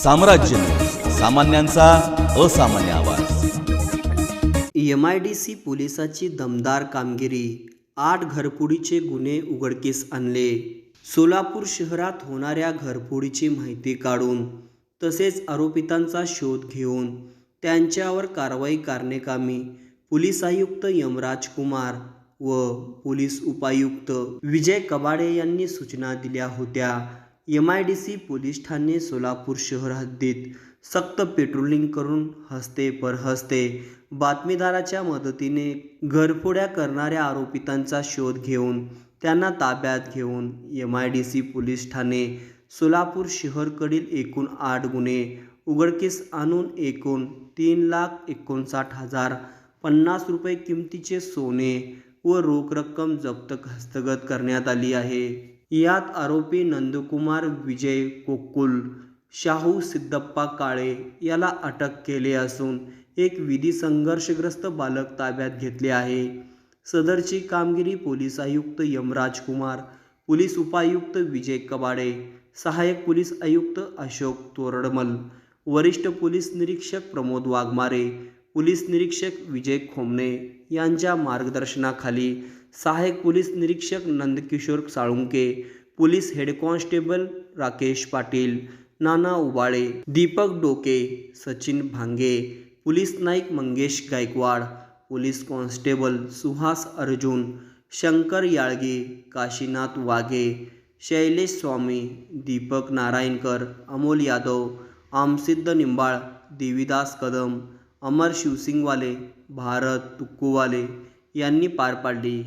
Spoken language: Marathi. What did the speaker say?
साम्राज्य न्यूज, सामान्यांचा असामान्य आवाज. MIDC पोलिसाची दमदार कामगिरी. 8 घरफोडीचे गुन्हे उघडकीस आणले. सोलापूर शहरात होणाऱ्या घरफोडीची माहिती काढून तसेच आरोपितांचा शोध घेऊन त्यांच्यावर कारवाई करण्याकामी पोलीस आयुक्त यमराज कुमार व पोलीस उपायुक्त विजय कबाडे यांनी सूचना दिल्या होत्या. MIDC पोलीस ठाणे सोलापूर शहर हद्दीत सक्त पेट्रोलिंग करून हस्ते परहस्ते बातमीदाराच्या मदतीने घरफोड्या करणाऱ्या आरोपितांचा शोध घेऊन त्यांना ताब्यात घेऊन MIDC पोलीस ठाणे सोलापूर शहरकडील एकूण 8 गुन्हे उघडकीस आणून एकूण 3,59,050 रुपये किमतीचे सोने व रोख रक्कम जप्त हस्तगत करण्यात आली आहे. यात आरोपी नंदकुमार विजय कोकुल, शाहू सिद्धप्पा काळे याला अटक केले असून एक विधी संघर्षग्रस्त बालक ताब्यात घेतले आहे. सदरची कामगिरी पोलीस आयुक्त यमराज कुमार, पोलीस उपायुक्त विजय कबाडे, सहाय्यक पोलीस आयुक्त अशोक तोरडमल, वरिष्ठ पोलीस निरीक्षक प्रमोद वाघमारे, पोलीस निरीक्षक विजय खोमणे यांच्या मार्गदर्शनाखाली सहाय्यक पोलीस निरीक्षक Nandkishor Salunke, police head constable Rakesh Patil, Nana Ubale, Deepak Doke, Sachin Bhange, police Naik Mangesh Gaikwad, police constable Suhas Arjun, Shankar Yalgi, Kashinath Waghe, Shailesh Swami, Deepak Narayankar, Amol Yadav, Amsiddha Nimbal, Devidas Kadam, Amar Shivsingwale, Bharat Tukkuwale यांनी पार पाडली.